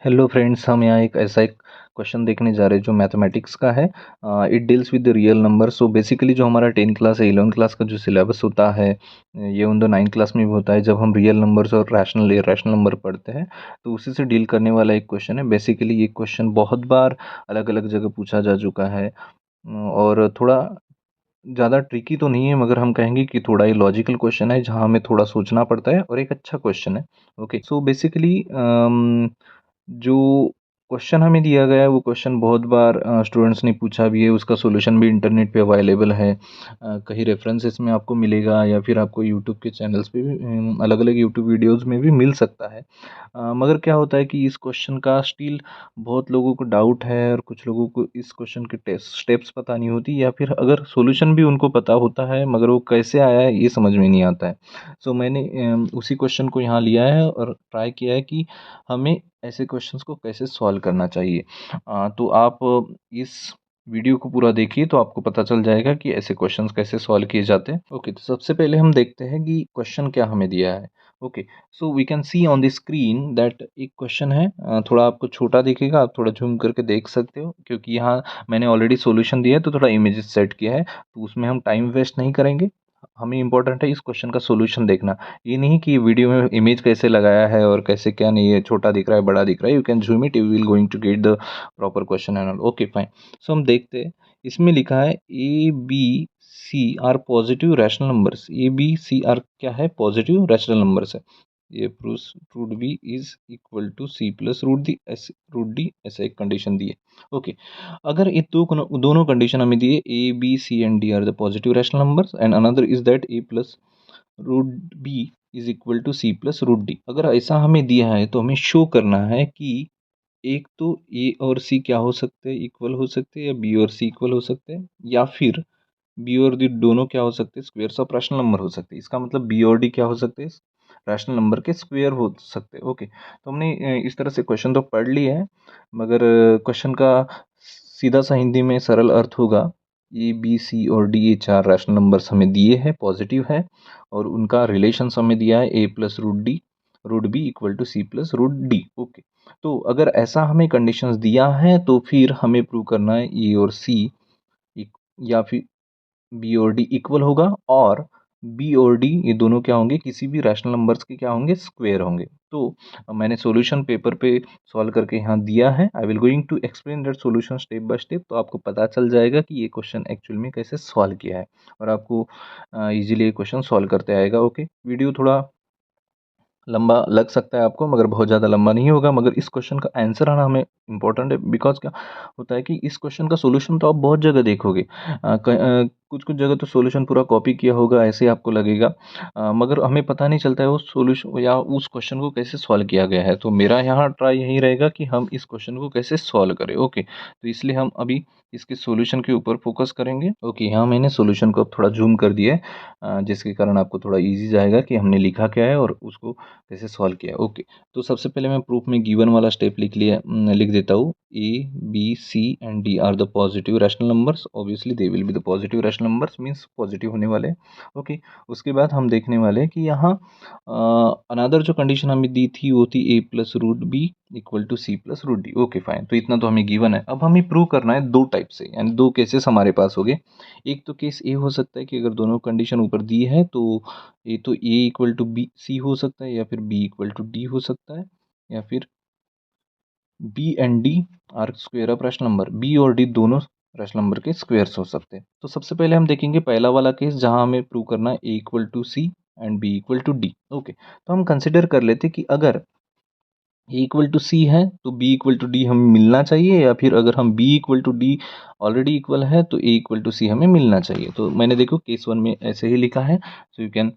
Hello friends, हम यहाँ एक ऐसा एक क्वेश्चन देखने जा रहे हैं जो मैथमेटिक्स का है। It deals with the real number. So basically जो हमारा 10 क्लास है, 11 क्लास का जो सिलेबस होता है, ये उन 9 क्लास में भी होता है। जब हम रियल नंबर्स और रैशनल इरेशनल नंबर पढ़ते हैं तो उसी से डील करने वाला एक क्वेश्चन है। बेसिकली ये क्वेश्चन बहुत बार अलग अलग जगह पूछा जा चुका है, और थोड़ा ज़्यादा ट्रिकी तो नहीं है, मगर हम कहेंगे कि थोड़ा ये लॉजिकल क्वेश्चन है जहाँ हमें थोड़ा सोचना पड़ता है, और एक अच्छा क्वेश्चन है। ओके, सो बेसिकली जो क्वेश्चन हमें दिया गया है वो क्वेश्चन बहुत बार स्टूडेंट्स ने पूछा भी है। उसका सॉल्यूशन भी इंटरनेट पे अवेलेबल है। कहीं रेफरेंसेस में आपको मिलेगा, या फिर आपको यूट्यूब के चैनल्स पे भी अलग अलग यूट्यूब वीडियोस में भी मिल सकता है। मगर क्या होता है कि इस क्वेश्चन का स्टिल बहुत लोगों को डाउट है, और कुछ लोगों को इस क्वेश्चन के टेस्ट स्टेप्स पता नहीं होती, या फिर अगर सॉल्यूशन भी उनको पता होता है मगर वो कैसे आया है ये समझ में नहीं आता है। सो मैंने उसी क्वेश्चन को यहाँ लिया है और ट्राई किया है कि हमें ऐसे क्वेश्चंस को कैसे सॉल्व करना चाहिए। तो आप इस वीडियो को पूरा देखिए तो आपको पता चल जाएगा कि ऐसे क्वेश्चंस कैसे सॉल्व किए जाते हैं। ओके, तो सबसे पहले हम देखते हैं कि क्वेश्चन क्या हमें दिया है। Okay, so we can see on the screen that एक क्वेश्चन है। थोड़ा आपको छोटा दिखेगा, आप थोड़ा झूम करके देख सकते हो, क्योंकि यहाँ मैंने ऑलरेडी सॉल्यूशन दिया है तो थोड़ा इमेजेस सेट किया है, तो उसमें हम टाइम वेस्ट नहीं करेंगे। हमें इंपॉर्टेंट है इस क्वेश्चन का सॉल्यूशन देखना, ये नहीं कि वीडियो में इमेज कैसे लगाया है और कैसे क्या नहीं है, छोटा दिख रहा है बड़ा दिख रहा है। You can zoom it, you will going to get the proper question and all. Okay fine. So हम देखते हैं, इसमें लिखा है A B C are positive rational numbers. A B C are क्या है? पॉजिटिव रैशनल नंबर्स है। ये proves root B is equal to C plus root D, ऐसा एक कंडीशन दी है। ओके, अगर ये दोनों कंडीशन हमें दिए, a B c and d are the positive rational numbers, and another is that a plus root B is equal to C plus root d. अगर ऐसा हमें दिया है तो हमें शो करना है कि एक तो ए और सी क्या हो सकते हैं? इक्वल हो सकते हैं, या बी और सी इक्वल हो सकते हैं, या फिर बी और डी दोनों क्या हो सकते हैं? स्क्वेयर्स ऑफ रैशनल नंबर हो सकते हैं। इसका मतलब बी और डी क्या हो सकते हैं? रैशनल नंबर के स्क्वेयर हो सकते हैं। ओके, तो हमने इस तरह से क्वेश्चन तो पढ़ लिया है, मगर क्वेश्चन का सीधा सा हिंदी में सरल अर्थ होगा, ए बी सी और डी ये चार रैशनल नंबर्स हमें दिए हैं, पॉजिटिव है, और उनका रिलेशन हमें दिया है A plus root B equal to C plus root D. Okay, तो अगर ऐसा हमें कंडीशंस दिया है तो फिर हमें प्रूव करना है ए और सी, या फिर बी और डी इक्वल होगा, और बी और डी ये दोनों क्या होंगे? किसी भी रैशनल नंबर्स के क्या होंगे? स्क्वायर होंगे। तो मैंने सॉल्यूशन पेपर पे सॉल्व करके यहाँ दिया है। I will going to explain that solution step by step, तो आपको पता चल जाएगा कि ये क्वेश्चन एक्चुअल में कैसे सॉल्व किया है, और आपको इजीली ये क्वेश्चन सॉल्व करते आएगा। ओके, वीडियो थोड़ा लंबा लग सकता है आपको, मगर बहुत ज़्यादा लंबा नहीं होगा। मगर इस क्वेश्चन का आंसर आना हमें इम्पोर्टेंट है, बिकॉज क्या होता है कि इस क्वेश्चन का सॉल्यूशन तो आप बहुत जगह देखोगे। कुछ कुछ जगह तो सॉल्यूशन पूरा कॉपी किया होगा, ऐसे आपको लगेगा। मगर हमें पता नहीं चलता है वो सॉल्यूशन या उस क्वेश्चन को कैसे सॉल्व किया गया है। तो मेरा यहाँ ट्राई यही रहेगा कि हम इस क्वेश्चन को कैसे सॉल्व करें। ओके, तो इसलिए हम अभी इसके सॉल्यूशन के ऊपर फोकस करेंगे। ओके, यहाँ मैंने सॉल्यूशन को अब थोड़ा जूम कर दिया है, जिसके कारण आपको थोड़ा ईजी जाएगा कि हमने लिखा क्या है और उसको कैसे सॉल्व किया। ओके, तो सबसे पहले मैं प्रूफ में गिवन वाला स्टेप लिख देता हूँ। A B c and d are the positive rational numbers, obviously they will be the positive rational numbers, means positive होने वाले। ओके, उसके बाद हम देखने वाले हैं कि यहाँ अनदर जो कंडीशन हमें दी थी वो थी A plus root B equal to C plus root D. Okay fine, तो इतना तो हमें गिवन है। अब हमें प्रूव करना है दो टाइप से, यानी दो केसेस हमारे पास हो गए। एक तो केस ए हो सकता है कि अगर दोनों कंडीशन ऊपर दी है तो ये तो ए इक्वल टू बी सी हो सकता है, या फिर बी इक्वल टू डी हो सकता है, या फिर b and d are square of rational number. B और डी दोनों रैशनल नंबर के स्क्वेयर्स हो सकते हैं। तो सबसे पहले हम देखेंगे पहला वाला केस, जहां हमें प्रूव करना है A equal to C and B equal to D. Okay, तो हम कंसिडर कर लेते कि अगर ए इक्वल टू सी है तो बी इक्वल टू डी हमें मिलना चाहिए, या फिर अगर हम b equal to d already equal है तो ए इक्वल टू सी हमें मिलना चाहिए। तो मैंने देखो केस वन में ऐसे ही लिखा है, so you can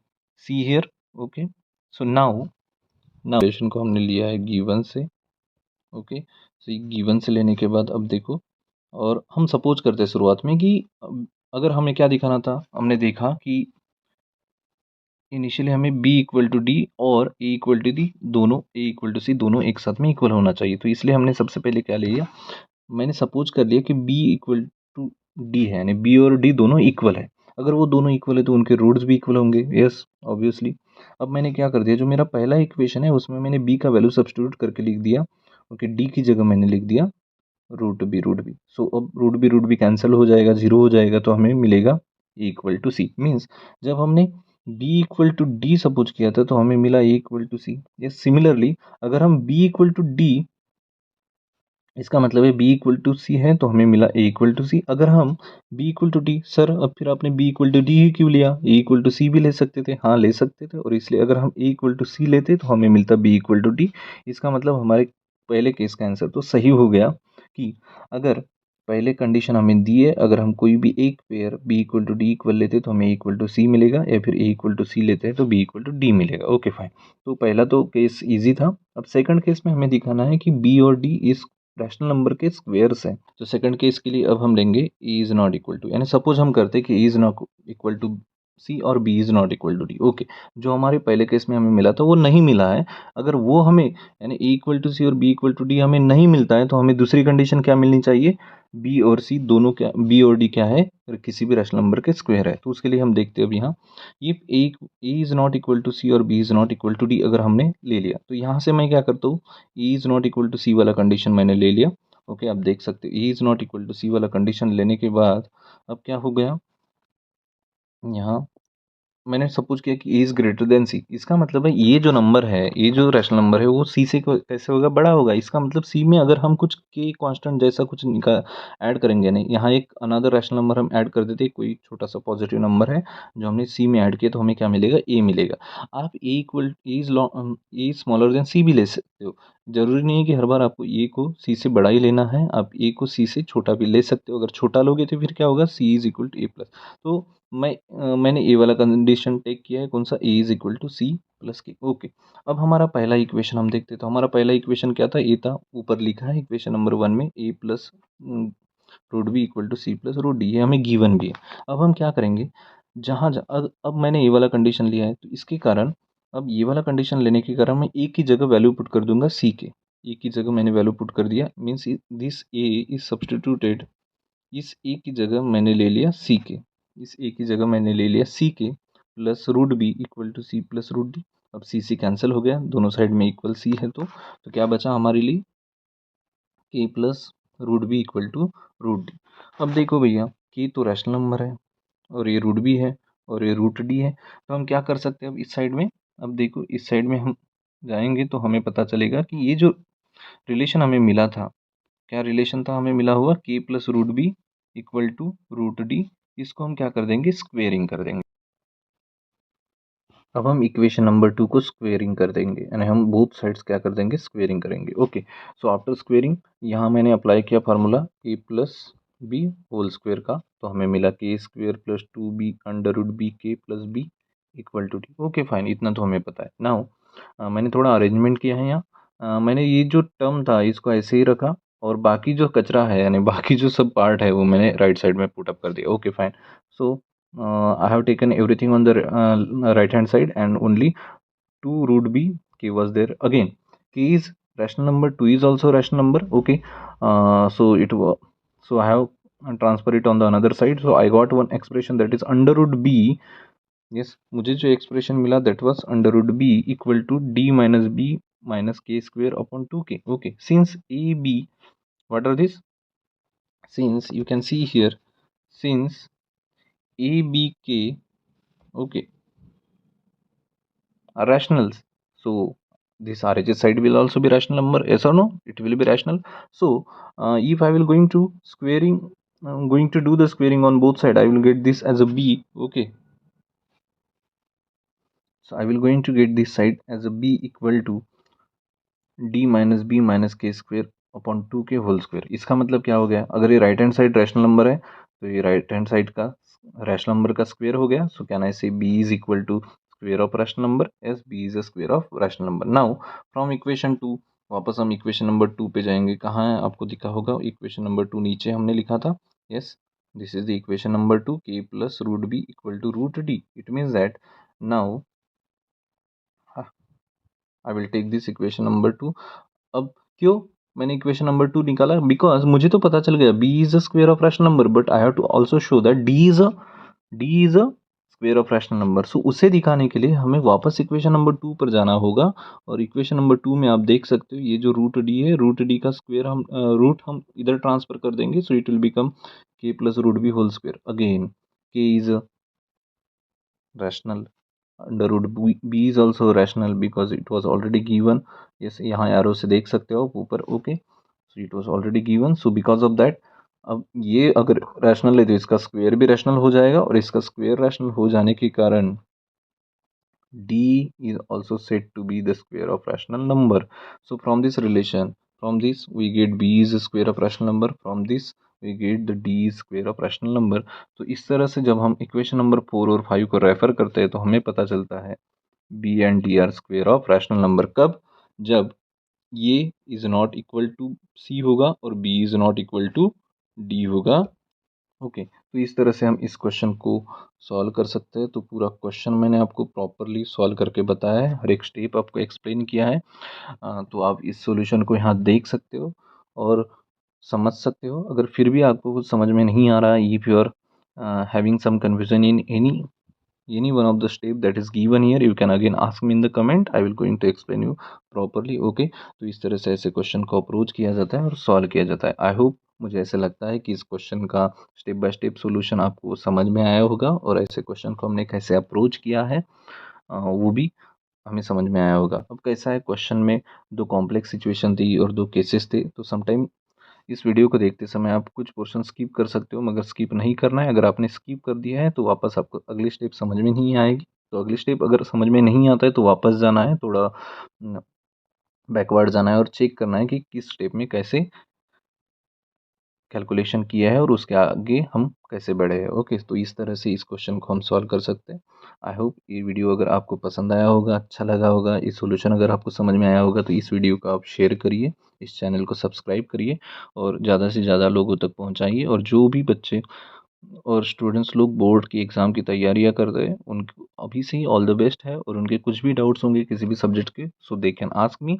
see here. Okay, so now equation को हमने लिया है गिवन से। ओके, सो ये गिवन से लेने के बाद अब देखो, और हम सपोज करते हैं शुरुआत में कि अगर हमें क्या दिखाना था, हमने देखा कि इनिशियली हमें बी इक्वल टू डी और ए इक्वल टू डी दोनों, ए इक्वल टू सी दोनों एक साथ में इक्वल होना चाहिए। तो इसलिए हमने सबसे पहले क्या लिया, मैंने सपोज कर लिया कि बी इक्वल टू डी है, यानी बी और डी दोनों इक्वल है। अगर वो दोनों इक्वल है तो उनके रूट्स भी इक्वल होंगे, यस ऑब्वियसली। अब मैंने क्या कर दिया, जो मेरा पहला इक्वेशन है उसमें मैंने बी का वैल्यू सब्स्टिट्यूट करके लिख दिया ओके, डी की जगह मैंने लिख दिया रूट बी। सो अब रूट बी कैंसिल हो जाएगा, जीरो हो जाएगा, तो हमें मिलेगा a equal to c. Means जब हमने b equal to d suppose किया था तो हमें मिला ए इक्वल टू सी। ये सिमिलरली अगर हम बी इक्वल टू डी, इसका मतलब है बी इक्वल टू सी है तो हमें मिला ए इक्वल टू सी। अगर हम b equal to d, sir अब फिर आपने बी इक्वल टू डी ही क्यों लिया, ए इक्वल टू सी भी ले सकते थे। हाँ ले सकते थे, और इसलिए अगर हम ए इक्वल टू सी लेते तो हमें मिलता बी इक्वल टू डी। इसका मतलब हमारे पहले केस का आंसर तो सही हो गया कि अगर पहले कंडीशन हमें दी है, अगर हम कोई भी एक pair b equal to d equal लेते तो हमें ए इक्वल टू सी मिलेगा, या फिर ए इक्वल टू सी लेते हैं तो बी इक्वल टू डी मिलेगा। Okay fine. तो पहला तो केस इजी था। अब सेकंड केस में हमें दिखाना है कि बी और डी इस रैशनल नंबर के स्क्वेयर्स हैं। तो सेकंड केस के लिए अब हम लेंगे a is not equal to, यानी सपोज हम करते हैं कि a is not equal to c और b is not equal to D. Okay, जो हमारे पहले केस में हमें मिला था वो नहीं मिला है। अगर वो हमें यानी ए इक्वल टू सी और बी इक्वल टू डी हमें नहीं मिलता है तो हमें दूसरी कंडीशन क्या मिलनी चाहिए, बी और सी दोनों क्या, बी और डी क्या है, किसी भी रैशनल नंबर के स्क्वायर है। तो उसके लिए हम देखते हैं अब यहाँ ये a is not equal to c और b is not equal to d अगर हमने ले लिया तो यहाँ से मैं क्या करता हूँ, ए इज नॉट इक्वल टू सी वाला कंडीशन मैंने ले लिया। ओके, आप देख सकते हो ए इज नॉट इक्वल टू सी वाला कंडीशन लेने के बाद अब क्या हो गया, यहाँ मैंने सपोज किया कि ए इज ग्रेटर देन सी। इसका मतलब है ये जो नंबर है, ये जो रैशनल नंबर है वो सी से कैसे होगा, बड़ा होगा। इसका मतलब सी में अगर हम कुछ के कांस्टेंट जैसा कुछ ऐड करेंगे, नहीं यहाँ एक अनदर रैशनल नंबर हम ऐड कर देते, कोई छोटा सा पॉजिटिव नंबर है जो हमने सी में ऐड किया, तो हमें क्या मिलेगा, ए मिलेगा। आप ए इक्वल ए स्मॉलर देन सी भी ले सकते हो। जरूरी नहीं है कि हर बार आपको ए को सी से बड़ा ही लेना है, आप ए को सी से छोटा भी ले सकते हो। अगर छोटा लोगे तो फिर क्या होगा, C is equal to A plus. तो मैंने ए वाला कंडीशन टेक किया है, कौन सा, A is equal to C plus K. Okay, अब हमारा पहला इक्वेशन हम देखते हैं। तो हमारा पहला इक्वेशन क्या था, ए था, ऊपर लिखा है इक्वेशन नंबर 1 में A plus root B equal to C plus root D, ये हमें गिवन भी है। अब हम क्या करेंगे, अब मैंने ए वाला कंडीशन लिया है तो इसके कारण अब ये वाला कंडीशन लेने के कारण मैं ए की जगह वैल्यू पुट कर दूंगा सी के। ए की जगह मैंने वैल्यू पुट कर दिया, means this A is substituted, इस ए की जगह मैंने ले लिया सी के, इस ए की जगह मैंने ले लिया सी के plus root B equal to C plus root D. अब सी सी कैंसिल हो गया, दोनों साइड में इक्वल सी है, तो क्या बचा हमारे लिए, k plus root B equal to root D. अब देखो भैया, के तो रैशनल नंबर है और ये रूट बी है और ये रूट डी है, तो हम क्या कर सकते हैं अब इस साइड में। अब देखो इस साइड में हम जाएंगे तो हमें पता चलेगा कि ये जो रिलेशन हमें मिला था, क्या रिलेशन था हमें मिला हुआ, k plus root B equal to root d. इसको हम क्या कर देंगे, स्क्वेयरिंग कर देंगे। अब हम इक्वेशन नंबर 2 को स्क्वेयरिंग कर देंगे, यानी हम बोथ साइड्स क्या कर देंगे, स्क्वेयरिंग करेंगे। ओके, सो आफ्टर स्क्वेयरिंग यहाँ मैंने अप्लाई किया formula A plus B whole square का, तो हमें मिला K square plus 2b under root B K plus B equal to D. Okay fine, इतना तो हमें पता है। नाउ मैंने थोड़ा अरेंजमेंट किया है यहाँ। मैंने ये जो टर्म था इसको ऐसे ही रखा, और बाकी जो कचरा है यानी बाकी जो सब पार्ट है वो मैंने राइट साइड में पुट अप कर दिया। Okay fine, so I have taken everything on the right hand side, and only 2 root b k was there. Again, k is rational number, 2 is also rational number. Okay, so so I have transfer it on the another side, so I got one expression that is under root b. Yes, मुझे जो expression मिला that was under root b equal to d minus b minus k square upon 2k. Okay, since a b, what are these, since you can see here, since a b k, okay, are rationals, so this RHS side will also be rational number, yes or no, it will be rational. So if I will going to squaring, I'm going to do the squaring on both side, I will get this as a b. Okay, so I will going to get this side as a b equal to d minus b minus k square upon 2k whole square. इसका मतलब क्या हो गया, अगर ये right hand side rational number है तो ये राइट हैंड साइड का रैशनल नंबर का स्क्वायर हो गया। So can I say b is equal to square of rational number, as b is a square of rational number. Now from equation 2 वापस हम equation number 2 पे जाएंगे। कहाँ है आपको दिखा होगा इक्वेशन नंबर 2, नीचे हमने लिखा था। Yes, this is the equation number 2, k plus root B equal to root d. It means that now I will take this equation number 2। अब क्यों मैंने इक्वेशन नंबर 2 निकाला, बिकॉज मुझे तो पता चल गया b is a square of rational number, but I have to also show that d is a square of rational number. So उसे दिखाने के लिए हमें वापस इक्वेशन नंबर 2 पर जाना होगा, और इक्वेशन नंबर 2 में आप देख सकते हो ये जो रूट डी है, रूट डी का स्क्वायर हम रूट हम इधर ट्रांसफर कर देंगे, so it will become k plus root b whole square. Again k is rational, under root b is also rational because it was already given. yes, यहाँ arrow से देख सकते हो आप ऊपर। Okay, so it was already given, so because of that अब ये अगर रैशनल है तो इसका स्क्वायर भी रैशनल हो जाएगा, और इसका स्क्वायर रैशनल हो जाने के कारण d is also said to be the square of rational number. So from this relation, from this we get b is the square of rational number, from this we get the d is square of rational number. तो इस तरह से जब हम equation number 4 और 5 को refer करते हैं तो हमें पता चलता है b and d are square of rational number. कब? जब ये is not equal to c होगा और b is not equal to d होगा। ओके, तो इस तरह से हम इस क्वेश्चन को सॉल्व कर सकते हैं। तो पूरा क्वेश्चन मैंने आपको प्रॉपरली सॉल्व करके बताया है, हर एक स्टेप आपको एक्सप्लेन किया है। तो आप इस सॉल्यूशन को यहाँ देख सकते हो और समझ सकते हो। अगर फिर भी आपको कुछ समझ में नहीं आ रहा है, if you are having some confusion in any one of the step that is given here, you can again ask me in the comment. I will going to explain you properly. okay, तो इस तरह से ऐसे question को approach किया जाता है और सॉल्व किया जाता है। आई होप, मुझे ऐसा लगता है कि इस क्वेश्चन का स्टेप बाय स्टेप सॉल्यूशन आपको समझ में आया होगा, और ऐसे क्वेश्चन को हमने कैसे अप्रोच किया है वो भी हमें समझ में आया होगा। अब कैसा है, क्वेश्चन में दो कॉम्प्लेक्स सिचुएशन थी और दो केसेस थे, तो समटाइम इस वीडियो को देखते समय आप कुछ पोर्शन स्किप कर सकते हो, मगर स्किप नहीं करना है। अगर आपने स्किप कर दिया है तो वापस आपको अगली स्टेप समझ में नहीं आएगी। तो अगली स्टेप अगर समझ में नहीं आता है तो वापस जाना है, थोड़ा बैकवर्ड जाना है और चेक करना है कि किस स्टेप में कैसे कैलकुलेशन किया है और उसके आगे हम कैसे बढ़े हैं। ओके, तो इस तरह से इस क्वेश्चन को हम सॉल्व कर सकते हैं। आई होप ये वीडियो अगर आपको पसंद आया होगा, अच्छा लगा होगा, इस सॉल्यूशन अगर आपको समझ में आया होगा, तो इस वीडियो को आप शेयर करिए, इस चैनल को सब्सक्राइब करिए और ज़्यादा से ज़्यादा लोगों तक पहुंचाइए। और जो भी बच्चे और स्टूडेंट्स लोग बोर्ड की एग्ज़ाम की तैयारियां कर रहे हैं, उनको अभी से ही ऑल द बेस्ट है, और उनके कुछ भी डाउट्स होंगे किसी भी सब्जेक्ट के, सो दे कैन आस्क मी।